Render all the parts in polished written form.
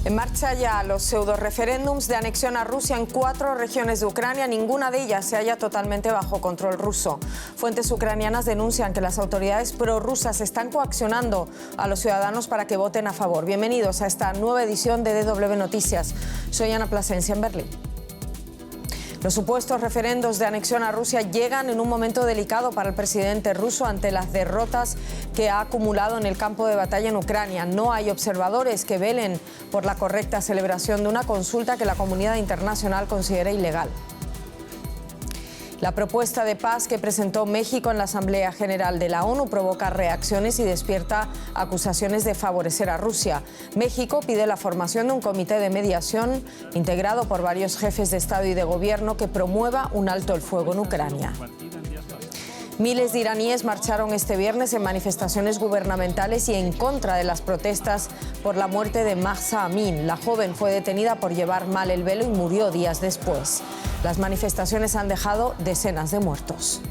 En marcha ya los pseudo-referéndums de anexión a Rusia en 4 regiones de Ucrania, ninguna de ellas se halla totalmente bajo control ruso. Fuentes ucranianas denuncian que las autoridades prorrusas están coaccionando a los ciudadanos para que voten a favor. Bienvenidos a esta nueva edición de DW Noticias. Soy Ana Plasencia en Berlín. Los supuestos referendos de anexión a Rusia llegan en un momento delicado para el presidente ruso ante las derrotas que ha acumulado en el campo de batalla en Ucrania. No hay observadores que velen por la correcta celebración de una consulta que la comunidad internacional considera ilegal. La propuesta de paz que presentó México en la Asamblea General de la ONU provoca reacciones y despierta acusaciones de favorecer a Rusia. México pide la formación de un comité de mediación integrado por varios jefes de Estado y de Gobierno que promueva un alto el fuego en Ucrania. Miles de iraníes marcharon este viernes en manifestaciones gubernamentales y en contra de las protestas por la muerte de Mahsa Amini. La joven fue detenida por llevar mal el velo y murió días después. Las manifestaciones han dejado decenas de muertos.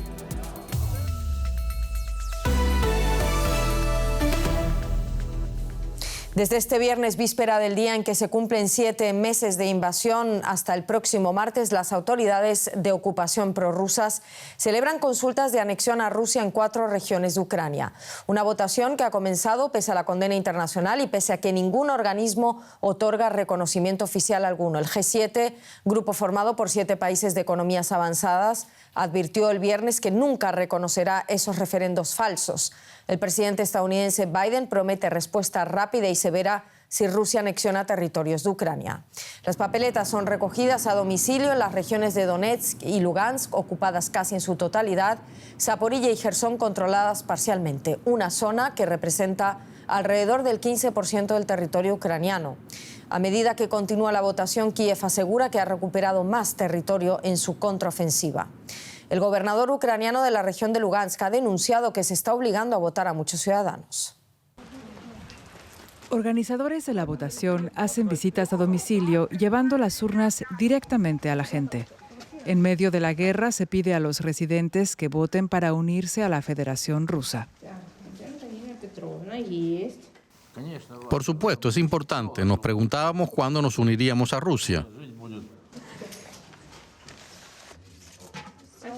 Desde este viernes, víspera del día en que se cumplen 7 meses de invasión, hasta el próximo martes, las autoridades de ocupación prorrusas celebran consultas de anexión a Rusia en 4 regiones de Ucrania. Una votación que ha comenzado pese a la condena internacional y pese a que ningún organismo otorga reconocimiento oficial alguno. El G7, grupo formado por 7 países de economías avanzadas, advirtió el viernes que nunca reconocerá esos referendos falsos. El presidente estadounidense Biden promete respuesta rápida y severa si Rusia anexiona territorios de Ucrania. Las papeletas son recogidas a domicilio en las regiones de Donetsk y Lugansk, ocupadas casi en su totalidad, Zaporilla y Jersón controladas parcialmente, una zona que representa alrededor del 15% del territorio ucraniano. A medida que continúa la votación, Kiev asegura que ha recuperado más territorio en su contraofensiva. El gobernador ucraniano de la región de Lugansk ha denunciado que se está obligando a votar a muchos ciudadanos. Organizadores de la votación hacen visitas a domicilio llevando las urnas directamente a la gente. En medio de la guerra se pide a los residentes que voten para unirse a la Federación Rusa. Por supuesto, es importante. Nos preguntábamos cuándo nos uniríamos a Rusia.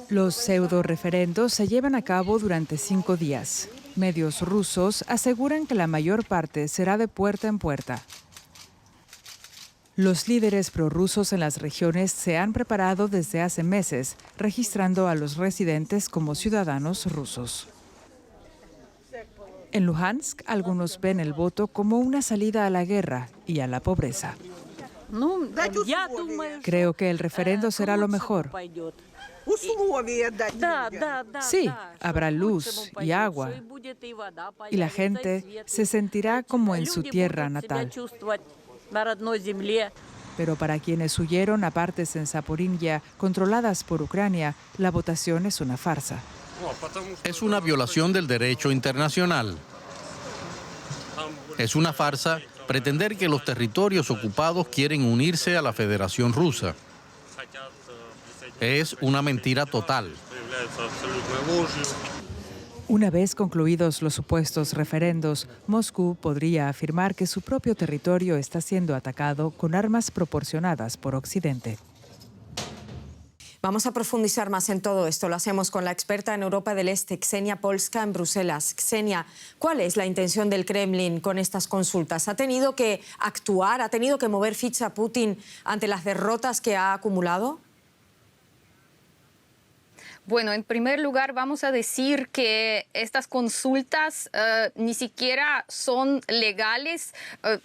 Los pseudo-referendos se llevan a cabo durante 5 días. Medios rusos aseguran que la mayor parte será de puerta en puerta. Los líderes prorrusos en las regiones se han preparado desde hace meses, registrando a los residentes como ciudadanos rusos. En Luhansk, algunos ven el voto como una salida a la guerra y a la pobreza. Creo que el referendo será lo mejor. Sí, habrá luz y agua y la gente se sentirá como en su tierra natal. Pero para quienes huyeron a partes en Zaporilla controladas por Ucrania, la votación es una farsa. Es una violación del derecho internacional. Es una farsa pretender que los territorios ocupados quieren unirse a la Federación Rusa. Es una mentira total. Una vez concluidos los supuestos referendos, Moscú podría afirmar que su propio territorio está siendo atacado con armas proporcionadas por Occidente. Vamos a profundizar más en todo esto. Lo hacemos con la experta en Europa del Este, Ksenia Polska, en Bruselas. Ksenia, ¿cuál es la intención del Kremlin con estas consultas? ¿Ha tenido que actuar, ha tenido que mover ficha Putin ante las derrotas que ha acumulado? Bueno, en primer lugar vamos a decir que estas consultas ni siquiera son legales,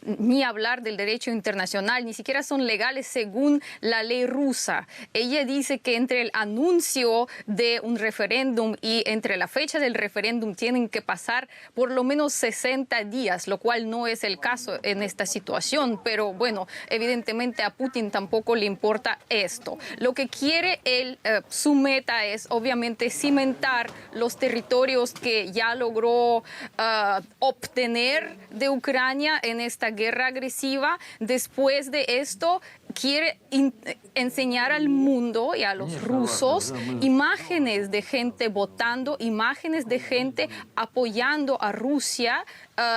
ni hablar del derecho internacional, ni siquiera son legales según la ley rusa. Ella dice que entre el anuncio de un referéndum y entre la fecha del referéndum tienen que pasar por lo menos 60 días, lo cual no es el caso en esta situación. Pero bueno, evidentemente a Putin tampoco le importa esto. Lo que quiere él, su meta es obviamente cimentar los territorios que ya logró obtener de Ucrania en esta guerra agresiva. Después de esto, quiere enseñar al mundo y a los rusos imágenes de gente votando, imágenes de gente apoyando a Rusia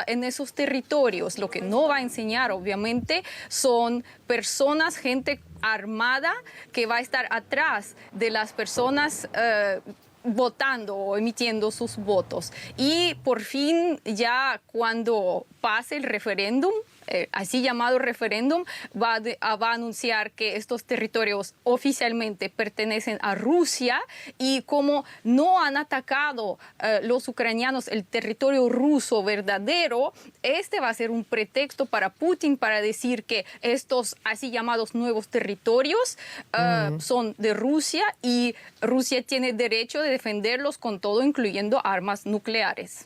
en esos territorios. Lo que no va a enseñar, obviamente, son personas, gente armada que va a estar atrás de las personas votando o emitiendo sus votos. Y por fin, ya cuando pase el referéndum, así llamado referéndum, va a anunciar que estos territorios oficialmente pertenecen a Rusia, y como no han atacado los ucranianos el territorio ruso verdadero, este va a ser un pretexto para Putin para decir que estos así llamados nuevos territorios son de Rusia, y Rusia tiene derecho de defenderlos con todo, incluyendo armas nucleares.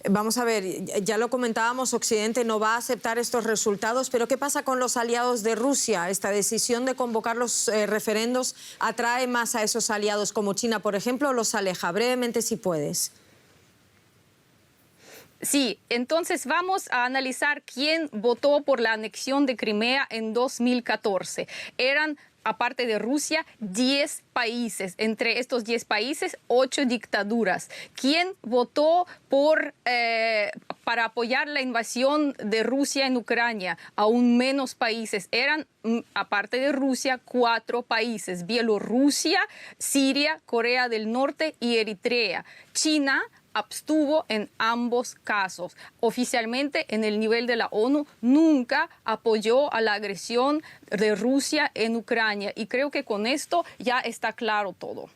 Vamos a ver, ya lo comentábamos, Occidente no va a aceptar estos resultados, pero ¿qué pasa con los aliados de Rusia? ¿Esta decisión de convocar los referendos atrae más a esos aliados como China, por ejemplo, o los aleja? Brevemente, si puedes. Sí, entonces vamos a analizar quién votó por la anexión de Crimea en 2014. Eran, aparte de Rusia, 10 países. Entre estos 10 países, 8 dictaduras. ¿Quién votó para apoyar la invasión de Rusia en Ucrania? Aún menos países. Eran, aparte de Rusia, 4 países: Bielorrusia, Siria, Corea del Norte y Eritrea. China abstuvo en ambos casos. Oficialmente, en el nivel de la ONU, nunca apoyó a la agresión de Rusia en Ucrania. Y creo que con esto ya está claro todo.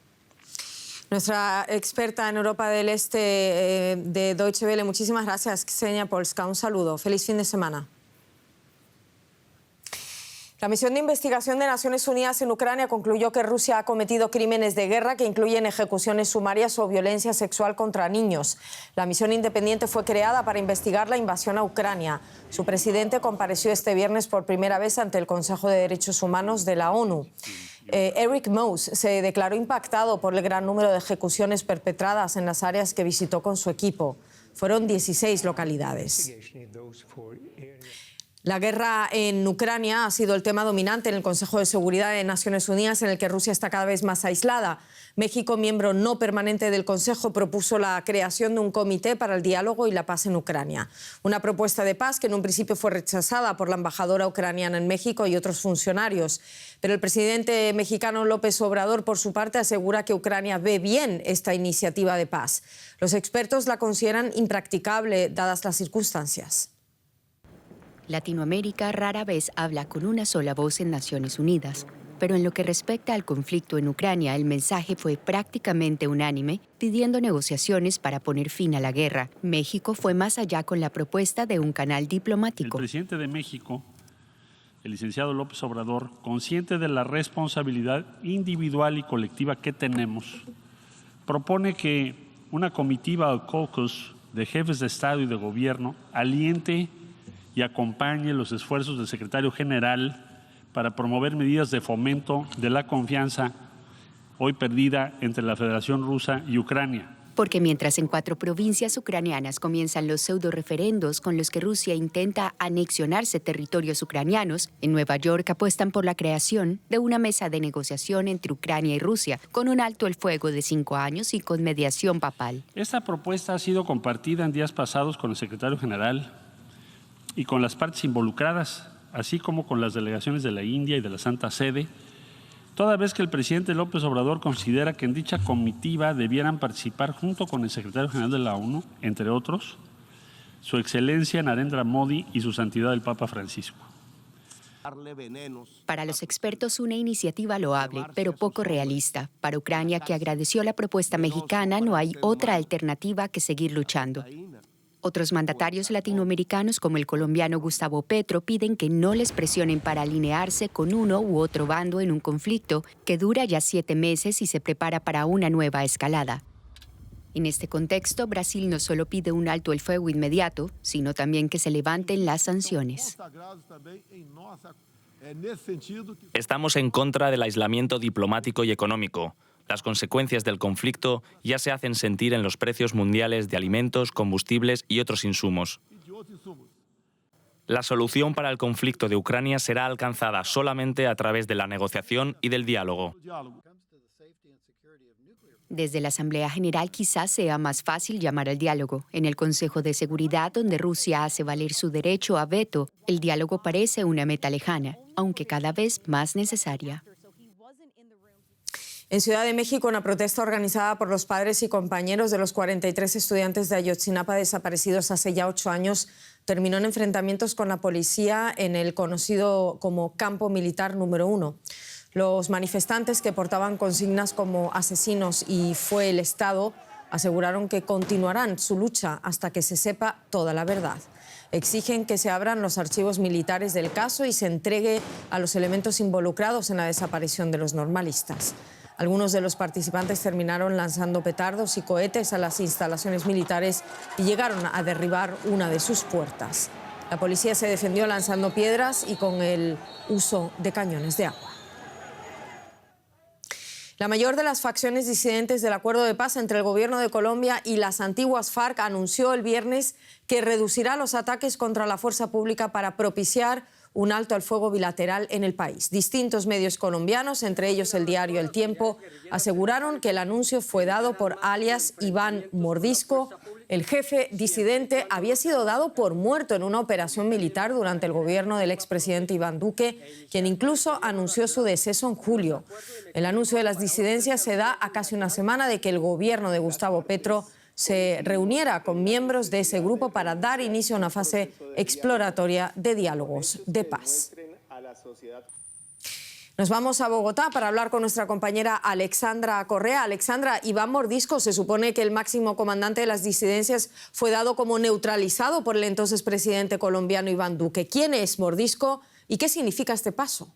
Nuestra experta en Europa del Este de Deutsche Welle, muchísimas gracias, Ksenia Polska. Un saludo. Feliz fin de semana. La misión de investigación de Naciones Unidas en Ucrania concluyó que Rusia ha cometido crímenes de guerra que incluyen ejecuciones sumarias o violencia sexual contra niños. La misión independiente fue creada para investigar la invasión a Ucrania. Su presidente compareció este viernes por primera vez ante el Consejo de Derechos Humanos de la ONU. Eric Mouse se declaró impactado por el gran número de ejecuciones perpetradas en las áreas que visitó con su equipo. Fueron 16 localidades. La guerra en Ucrania ha sido el tema dominante en el Consejo de Seguridad de Naciones Unidas, en el que Rusia está cada vez más aislada. México, miembro no permanente del Consejo, propuso la creación de un comité para el diálogo y la paz en Ucrania. Una propuesta de paz que en un principio fue rechazada por la embajadora ucraniana en México y otros funcionarios. Pero el presidente mexicano López Obrador, por su parte, asegura que Ucrania ve bien esta iniciativa de paz. Los expertos la consideran impracticable, dadas las circunstancias. Latinoamérica rara vez habla con una sola voz en Naciones Unidas, pero en lo que respecta al conflicto en Ucrania, el mensaje fue prácticamente unánime, pidiendo negociaciones para poner fin a la guerra. México fue más allá con la propuesta de un canal diplomático. El presidente de México, el licenciado López Obrador, consciente de la responsabilidad individual y colectiva que tenemos, propone que una comitiva o caucus de jefes de Estado y de Gobierno aliente y acompañe los esfuerzos del secretario general para promover medidas de fomento de la confianza hoy perdida entre la Federación Rusa y Ucrania. Porque mientras en 4 provincias ucranianas comienzan los pseudo-referendos con los que Rusia intenta anexionarse territorios ucranianos, en Nueva York apuestan por la creación de una mesa de negociación entre Ucrania y Rusia, con un alto el fuego de 5 años y con mediación papal. Esta propuesta ha sido compartida en días pasados con el secretario general y con las partes involucradas, así como con las delegaciones de la India y de la Santa Sede, toda vez que el presidente López Obrador considera que en dicha comitiva debieran participar junto con el secretario general de la ONU, entre otros, Su Excelencia Narendra Modi y Su Santidad el Papa Francisco. Para los expertos, una iniciativa loable, pero poco realista. Para Ucrania, que agradeció la propuesta mexicana, no hay otra alternativa que seguir luchando. Otros mandatarios latinoamericanos, como el colombiano Gustavo Petro, piden que no les presionen para alinearse con uno u otro bando en un conflicto que dura ya 7 meses y se prepara para una nueva escalada. En este contexto, Brasil no solo pide un alto el fuego inmediato, sino también que se levanten las sanciones. Estamos en contra del aislamiento diplomático y económico. Las consecuencias del conflicto ya se hacen sentir en los precios mundiales de alimentos, combustibles y otros insumos. La solución para el conflicto de Ucrania será alcanzada solamente a través de la negociación y del diálogo. Desde la Asamblea General quizás sea más fácil llamar al diálogo. En el Consejo de Seguridad, donde Rusia hace valer su derecho a veto, el diálogo parece una meta lejana, aunque cada vez más necesaria. En Ciudad de México, una protesta organizada por los padres y compañeros de los 43 estudiantes de Ayotzinapa desaparecidos hace ya 8 años terminó en enfrentamientos con la policía en el conocido como Campo Militar número 1. Los manifestantes, que portaban consignas como asesinos y fue el Estado, aseguraron que continuarán su lucha hasta que se sepa toda la verdad. Exigen que se abran los archivos militares del caso y se entregue a los elementos involucrados en la desaparición de los normalistas. Algunos de los participantes terminaron lanzando petardos y cohetes a las instalaciones militares y llegaron a derribar una de sus puertas. La policía se defendió lanzando piedras y con el uso de cañones de agua. La mayor de las facciones disidentes del acuerdo de paz entre el gobierno de Colombia y las antiguas FARC anunció el viernes que reducirá los ataques contra la fuerza pública para propiciar un alto al fuego bilateral en el país. Distintos medios colombianos, entre ellos el diario El Tiempo, aseguraron que el anuncio fue dado por alias Iván Mordisco. El jefe disidente había sido dado por muerto en una operación militar durante el gobierno del expresidente Iván Duque, quien incluso anunció su deceso en julio. El anuncio de las disidencias se da a casi una semana de que el gobierno de Gustavo Petro se reuniera con miembros de ese grupo para dar inicio a una fase exploratoria de diálogos de paz. Nos vamos a Bogotá para hablar con nuestra compañera Alexandra Correa. Alexandra, Iván Mordisco, se supone que el máximo comandante de las disidencias fue dado como neutralizado por el entonces presidente colombiano Iván Duque. ¿Quién es Mordisco y qué significa este paso?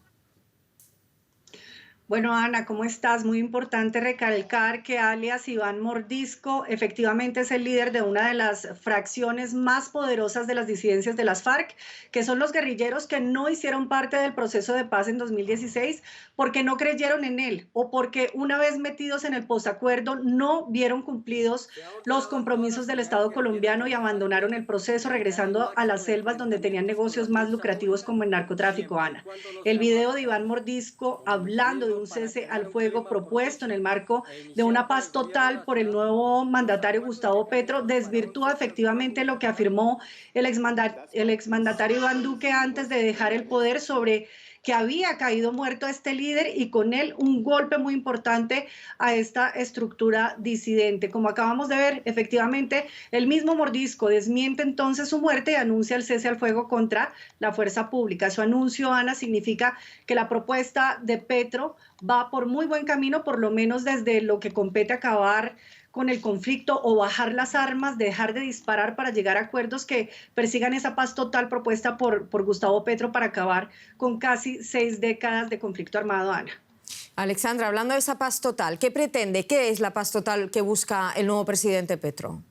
Bueno, Ana, ¿cómo estás? Muy importante recalcar que alias Iván Mordisco efectivamente es el líder de una de las fracciones más poderosas de las disidencias de las FARC, que son los guerrilleros que no hicieron parte del proceso de paz en 2016 porque no creyeron en él o porque una vez metidos en el posacuerdo no vieron cumplidos los compromisos del Estado colombiano y abandonaron el proceso, regresando a las selvas donde tenían negocios más lucrativos como el narcotráfico, Ana. El video de Iván Mordisco hablando de un cese al fuego propuesto en el marco de una paz total por el nuevo mandatario Gustavo Petro desvirtúa efectivamente lo que afirmó el exmandatario Iván Duque antes de dejar el poder sobre que había caído muerto este líder y con él un golpe muy importante a esta estructura disidente. Como acabamos de ver, efectivamente, el mismo Mordisco desmiente entonces su muerte y anuncia el cese al fuego contra la fuerza pública. Su anuncio, Ana, significa que la propuesta de Petro va por muy buen camino, por lo menos desde lo que compete acabar con el conflicto o bajar las armas, dejar de disparar para llegar a acuerdos que persigan esa paz total propuesta por Gustavo Petro para acabar con casi 6 décadas de conflicto armado, Ana. Alexandra, hablando de esa paz total, ¿qué pretende? ¿Qué es la paz total que busca el nuevo presidente Petro?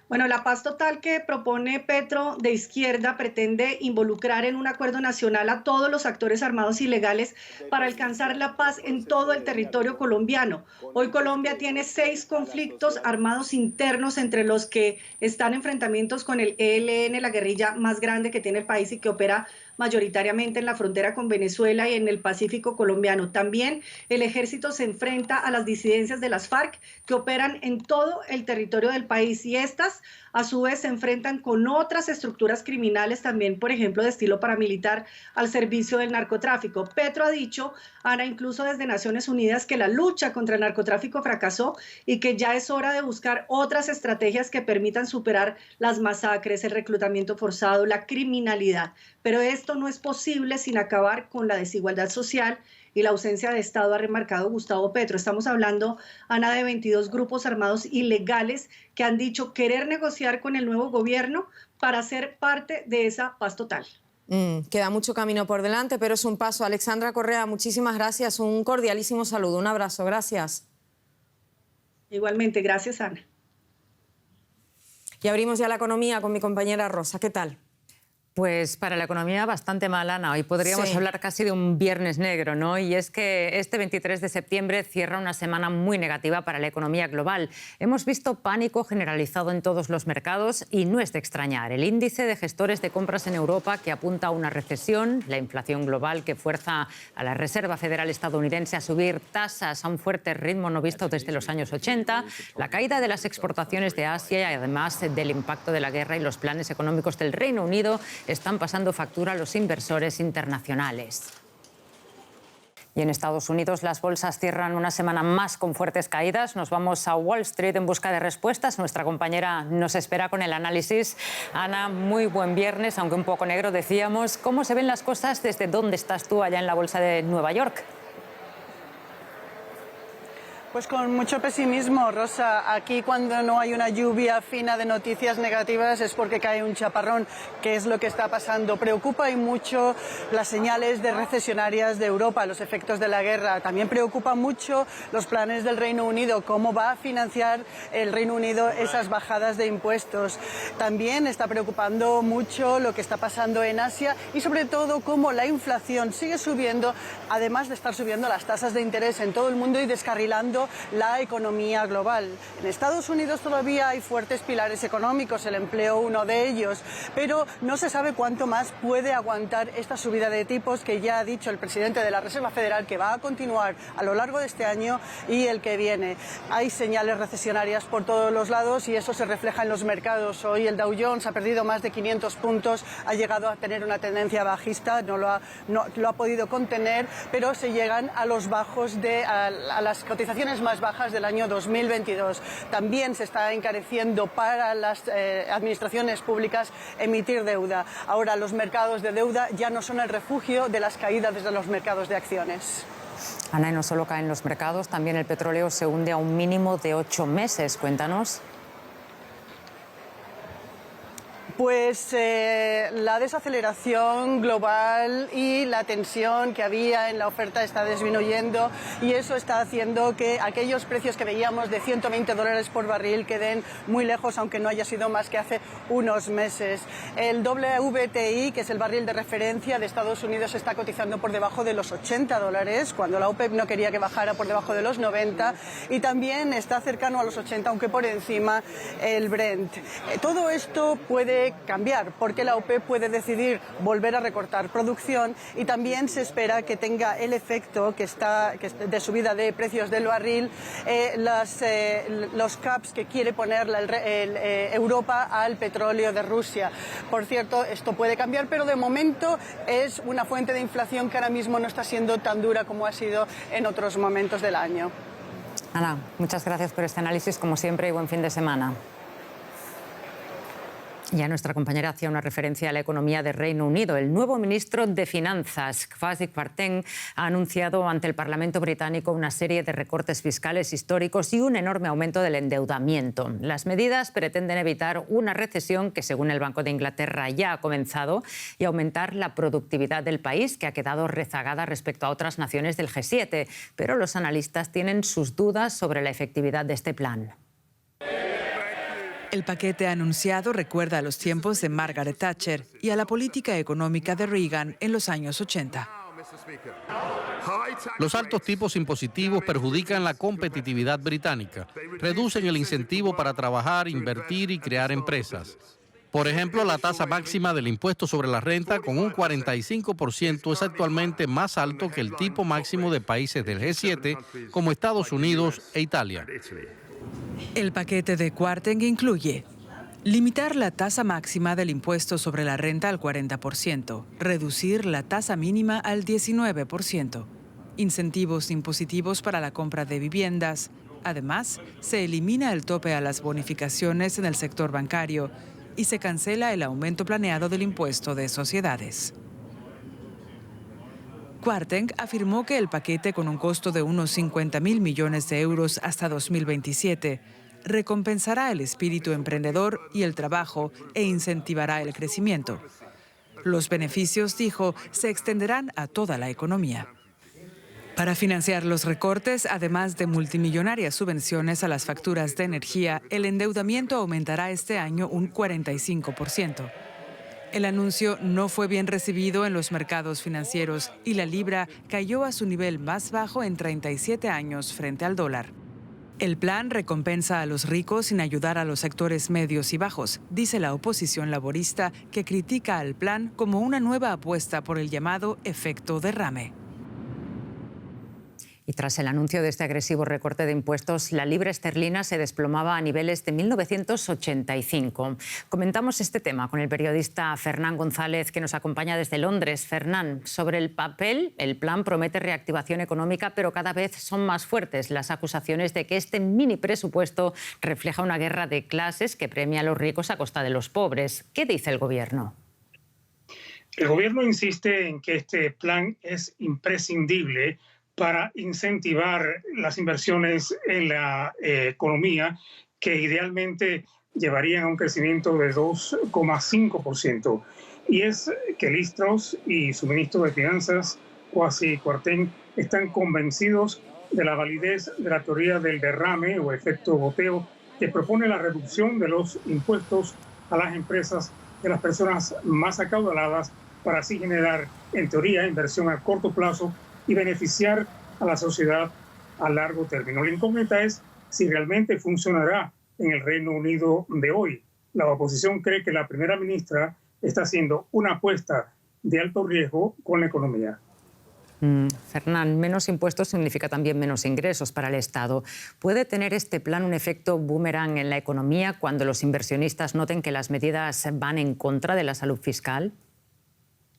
Bueno, la paz total que propone Petro de izquierda pretende involucrar en un acuerdo nacional a todos los actores armados ilegales para alcanzar la paz en todo el territorio colombiano. Hoy Colombia tiene 6 conflictos armados internos, entre los que están enfrentamientos con el ELN, la guerrilla más grande que tiene el país y que opera mayoritariamente en la frontera con Venezuela y en el Pacífico colombiano. También el ejército se enfrenta a las disidencias de las FARC que operan en todo el territorio del país y estas a su vez se enfrentan con otras estructuras criminales también, por ejemplo, de estilo paramilitar al servicio del narcotráfico. Petro ha dicho, Ana, incluso desde Naciones Unidas, que la lucha contra el narcotráfico fracasó y que ya es hora de buscar otras estrategias que permitan superar las masacres, el reclutamiento forzado, la criminalidad. Pero esto no es posible sin acabar con la desigualdad social y la ausencia de Estado, ha remarcado Gustavo Petro. Estamos hablando, Ana, de 22 grupos armados ilegales que han dicho querer negociar con el nuevo gobierno para ser parte de esa paz total. Queda mucho camino por delante, pero es un paso. Alexandra Correa, muchísimas gracias. Un cordialísimo saludo, un abrazo. Gracias. Igualmente, gracias, Ana. Y abrimos ya la economía con mi compañera Rosa. ¿Qué tal? Pues para la economía bastante mal, Ana. Hoy podríamos hablar casi de un viernes negro, ¿no? Y es que este 23 de septiembre cierra una semana muy negativa para la economía global. Hemos visto pánico generalizado en todos los mercados y no es de extrañar. El índice de gestores de compras en Europa, que apunta a una recesión, la inflación global que fuerza a la Reserva Federal estadounidense a subir tasas a un fuerte ritmo no visto desde los años 80, la caída de las exportaciones de Asia y además del impacto de la guerra y los planes económicos del Reino Unido están pasando factura a los inversores internacionales. Y en Estados Unidos las bolsas cierran una semana más con fuertes caídas. Nos vamos a Wall Street en busca de respuestas. Nuestra compañera nos espera con el análisis. Ana, muy buen viernes, aunque un poco negro decíamos. ¿Cómo se ven las cosas desde dónde estás tú allá en la bolsa de Nueva York? Pues con mucho pesimismo, Rosa. Aquí cuando no hay una lluvia fina de noticias negativas es porque cae un chaparrón, que es lo que está pasando. Preocupa y mucho las señales de recesionarias de Europa, los efectos de la guerra. También preocupa mucho los planes del Reino Unido, cómo va a financiar el Reino Unido esas bajadas de impuestos. También está preocupando mucho lo que está pasando en Asia y sobre todo cómo la inflación sigue subiendo, además de estar subiendo las tasas de interés en todo el mundo y descarrilando la economía global. En Estados Unidos todavía hay fuertes pilares económicos, el empleo uno de ellos, pero no se sabe cuánto más puede aguantar esta subida de tipos que ya ha dicho el presidente de la Reserva Federal que va a continuar a lo largo de este año y el que viene. Hay señales recesionarias por todos los lados y eso se refleja en los mercados. Hoy el Dow Jones ha perdido más de 500 puntos, ha llegado a tener una tendencia bajista, no lo ha podido contener, pero se llegan a los bajos a las cotizaciones más bajas del año 2022. También se está encareciendo para las administraciones públicas emitir deuda. Ahora los mercados de deuda ya no son el refugio de las caídas desde los mercados de acciones. Ana, y no solo caen los mercados, también el petróleo se hunde a un mínimo de 8 meses. Cuéntanos. Pues la desaceleración global y la tensión que había en la oferta está disminuyendo y eso está haciendo que aquellos precios que veíamos de $120 por barril queden muy lejos, aunque no haya sido más que hace unos meses. El WTI, que es el barril de referencia de Estados Unidos, está cotizando por debajo de los $80, cuando la OPEP no quería que bajara por debajo de los 90, y también está cercano a los 80, aunque por encima el Brent. Todo esto puede cambiar porque la OPEP puede decidir volver a recortar producción y también se espera que tenga el efecto que de subida de precios del barril los caps que quiere poner Europa al petróleo de Rusia. Por cierto, esto puede cambiar, pero de momento es una fuente de inflación que ahora mismo no está siendo tan dura como ha sido en otros momentos del año. Ana, muchas gracias por este análisis, como siempre, y buen fin de semana. Ya nuestra compañera hacía una referencia a la economía del Reino Unido. El nuevo ministro de Finanzas, Kwasi Kwarteng, ha anunciado ante el Parlamento británico una serie de recortes fiscales históricos y un enorme aumento del endeudamiento. Las medidas pretenden evitar una recesión que, según el Banco de Inglaterra, ya ha comenzado y aumentar la productividad del país, que ha quedado rezagada respecto a otras naciones del G7. Pero los analistas tienen sus dudas sobre la efectividad de este plan. El paquete anunciado recuerda a los tiempos de Margaret Thatcher y a la política económica de Reagan en los años 80. Los altos tipos impositivos perjudican la competitividad británica, reducen el incentivo para trabajar, invertir y crear empresas. Por ejemplo, la tasa máxima del impuesto sobre la renta con un 45% es actualmente más alto que el tipo máximo de países del G7 como Estados Unidos e Italia. El paquete de Kwarteng incluye limitar la tasa máxima del impuesto sobre la renta al 40%, reducir la tasa mínima al 19%, incentivos impositivos para la compra de viviendas. Además, se elimina el tope a las bonificaciones en el sector bancario y se cancela el aumento planeado del impuesto de sociedades. Kwarteng afirmó que el paquete, con un costo de unos 50.000 millones de euros hasta 2027, recompensará el espíritu emprendedor y el trabajo e incentivará el crecimiento. Los beneficios, dijo, se extenderán a toda la economía. Para financiar los recortes, además de multimillonarias subvenciones a las facturas de energía, el endeudamiento aumentará este año un 45%. El anuncio no fue bien recibido en los mercados financieros y la libra cayó a su nivel más bajo en 37 años frente al dólar. El plan recompensa a los ricos sin ayudar a los sectores medios y bajos, dice la oposición laborista, que critica al plan como una nueva apuesta por el llamado efecto derrame. Y tras el anuncio de este agresivo recorte de impuestos, la libra esterlina se desplomaba a niveles de 1985. Comentamos este tema con el periodista Fernán González, que nos acompaña desde Londres. Fernán, sobre el papel, el plan promete reactivación económica, pero cada vez son más fuertes las acusaciones de que este mini presupuesto refleja una guerra de clases que premia a los ricos a costa de los pobres. ¿Qué dice el Gobierno? El Gobierno insiste en que este plan es imprescindible para incentivar las inversiones en la economía, que idealmente llevarían a un crecimiento de 2,5%. Y es que Liz Truss y su ministro de Finanzas, Kwasi Kwarteng, están convencidos de la validez de la teoría del derrame o efecto goteo, que propone la reducción de los impuestos a las empresas de las personas más acaudaladas para así generar, en teoría, inversión a corto plazo y beneficiar a la sociedad a largo término. La incógnita es si realmente funcionará en el Reino Unido de hoy. La oposición cree que la primera ministra está haciendo una apuesta de alto riesgo con la economía. Fernán, menos impuestos significa también menos ingresos para el Estado. ¿Puede tener este plan un efecto boomerang en la economía cuando los inversionistas noten que las medidas van en contra de la salud fiscal?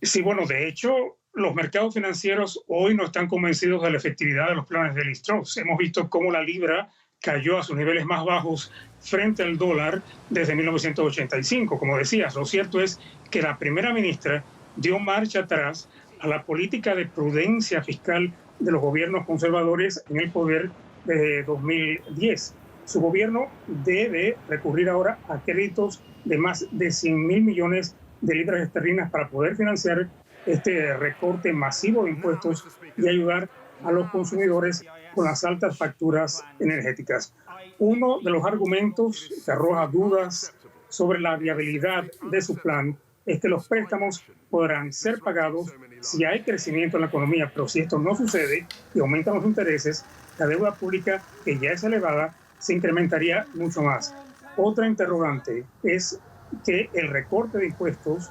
Sí, bueno, de hecho, los mercados financieros hoy no están convencidos de la efectividad de los planes de Liz Truss. Hemos visto cómo la libra cayó a sus niveles más bajos frente al dólar desde 1985. Como decías, lo cierto es que la primera ministra dio marcha atrás a la política de prudencia fiscal de los gobiernos conservadores en el poder desde 2010. Su gobierno debe recurrir ahora a créditos de más de 100.000 millones de libras esterlinas para poder financiar este recorte masivo de impuestos y ayudar a los consumidores con las altas facturas energéticas. Uno de los argumentos que arroja dudas sobre la viabilidad de su plan es que los préstamos podrán ser pagados si hay crecimiento en la economía, pero si esto no sucede y aumentan los intereses, la deuda pública, que ya es elevada, se incrementaría mucho más. Otra interrogante es que el recorte de impuestos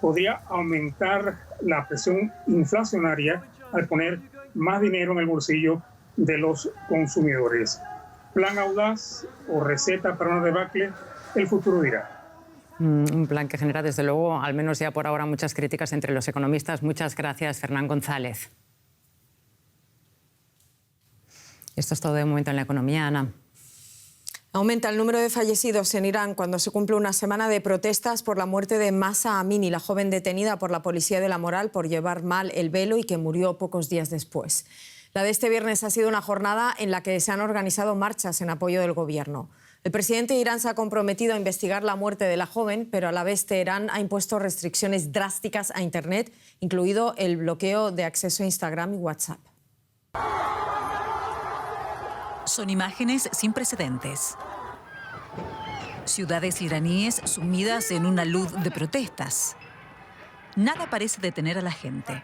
podría aumentar la presión inflacionaria al poner más dinero en el bolsillo de los consumidores. ¿Plan audaz o receta para una debacle? El futuro dirá. Un plan que genera, desde luego, al menos ya por ahora, muchas críticas entre los economistas. Muchas gracias, Fernán González. Esto es todo de momento en la economía, Ana. Aumenta el número de fallecidos en Irán cuando se cumple una semana de protestas por la muerte de Mahsa Amini, la joven detenida por la policía de la moral por llevar mal el velo y que murió pocos días después. La de este viernes ha sido una jornada en la que se han organizado marchas en apoyo del gobierno. El presidente de Irán se ha comprometido a investigar la muerte de la joven, pero a la vez Teherán ha impuesto restricciones drásticas a Internet, incluido el bloqueo de acceso a Instagram y WhatsApp. Son imágenes sin precedentes. Ciudades iraníes sumidas en una luz de protestas. Nada parece detener a la gente,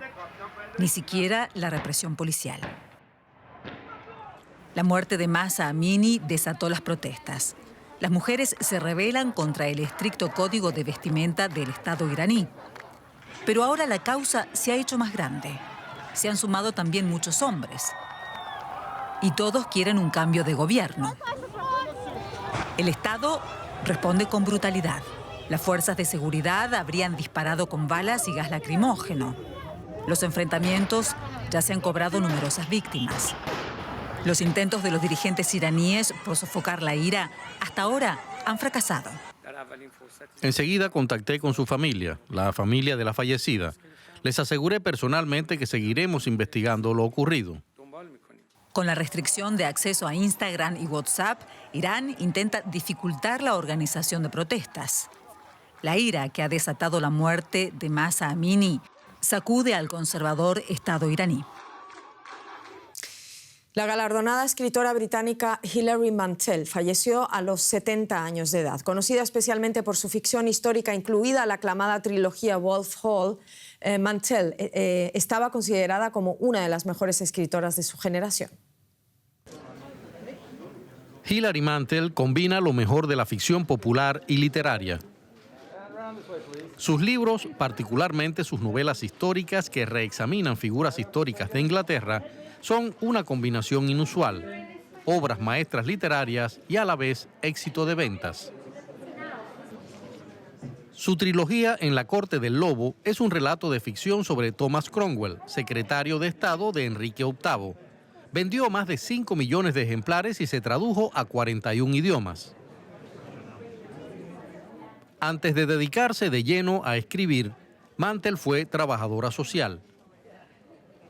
ni siquiera la represión policial. La muerte de Mahsa Amini desató las protestas. Las mujeres se rebelan contra el estricto código de vestimenta del Estado iraní. Pero ahora la causa se ha hecho más grande. Se han sumado también muchos hombres. Y todos quieren un cambio de gobierno. El Estado responde con brutalidad. Las fuerzas de seguridad habrían disparado con balas y gas lacrimógeno. Los enfrentamientos ya se han cobrado numerosas víctimas. Los intentos de los dirigentes iraníes por sofocar la ira hasta ahora han fracasado. Enseguida contacté con su familia, la familia de la fallecida. Les aseguré personalmente que seguiremos investigando lo ocurrido. Con la restricción de acceso a Instagram y WhatsApp, Irán intenta dificultar la organización de protestas. La ira que ha desatado la muerte de Mahsa Amini sacude al conservador Estado iraní. La galardonada escritora británica Hilary Mantel falleció a los 70 años de edad. Conocida especialmente por su ficción histórica, incluida la aclamada trilogía Wolf Hall, Mantel estaba considerada como una de las mejores escritoras de su generación. Hilary Mantel combina lo mejor de la ficción popular y literaria. Sus libros, particularmente sus novelas históricas que reexaminan figuras históricas de Inglaterra, son una combinación inusual, obras maestras literarias y a la vez éxito de ventas. Su trilogía En la corte del lobo es un relato de ficción sobre Thomas Cromwell, secretario de Estado de Enrique VIII. Vendió más de 5 millones de ejemplares y se tradujo a 41 idiomas. Antes de dedicarse de lleno a escribir, Mantel fue trabajadora social.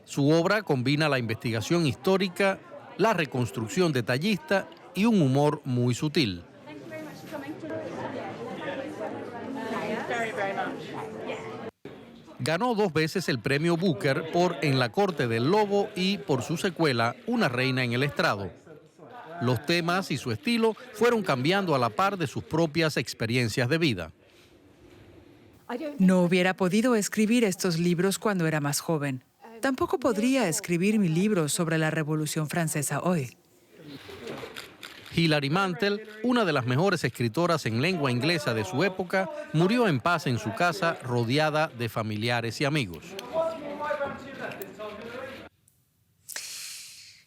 Su obra combina la investigación histórica, la reconstrucción detallista y un humor muy sutil. Ganó 2 veces el premio Booker por En la corte del lobo y por su secuela Una reina en el estrado. Los temas y su estilo fueron cambiando a la par de sus propias experiencias de vida. No hubiera podido escribir estos libros cuando era más joven. Tampoco podría escribir mi libro sobre la Revolución Francesa hoy. Hilary Mantel, una de las mejores escritoras en lengua inglesa de su época, murió en paz en su casa rodeada de familiares y amigos.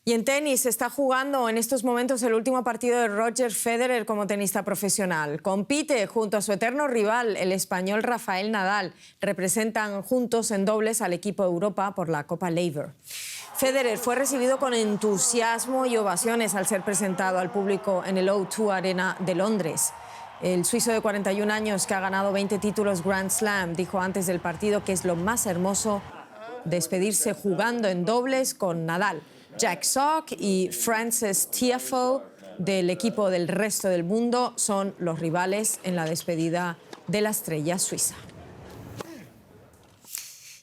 Y en tenis se está jugando en estos momentos el último partido de Roger Federer como tenista profesional. Compite junto a su eterno rival, el español Rafael Nadal. Representan juntos en dobles al equipo de Europa por la Copa Laver. Federer fue recibido con entusiasmo y ovaciones al ser presentado al público en el O2 Arena de Londres. El suizo de 41 años, que ha ganado 20 títulos Grand Slam, dijo antes del partido que es lo más hermoso despedirse jugando en dobles con Nadal. Jack Sock y Frances Tiafoe del equipo del resto del mundo son los rivales en la despedida de la estrella suiza.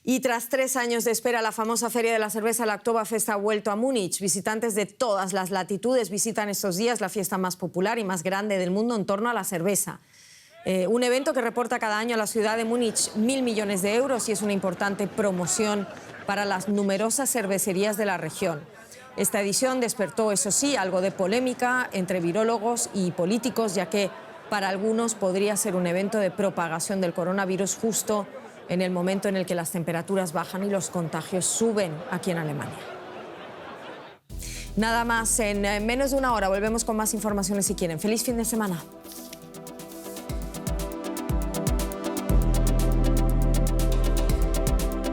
Y tras 3 años de espera, la famosa feria de la cerveza, la Oktoberfest, ha vuelto a Múnich. Visitantes de todas las latitudes visitan estos días la fiesta más popular y más grande del mundo en torno a la cerveza. Un evento que reporta cada año a la ciudad de Múnich 1.000 millones de euros y es una importante promoción para las numerosas cervecerías de la región. Esta edición despertó, eso sí, algo de polémica entre virólogos y políticos, ya que para algunos podría ser un evento de propagación del coronavirus justo en el momento en el que las temperaturas bajan y los contagios suben aquí en Alemania. Nada más, en menos de una hora volvemos con más informaciones si quieren. ¡Feliz fin de semana!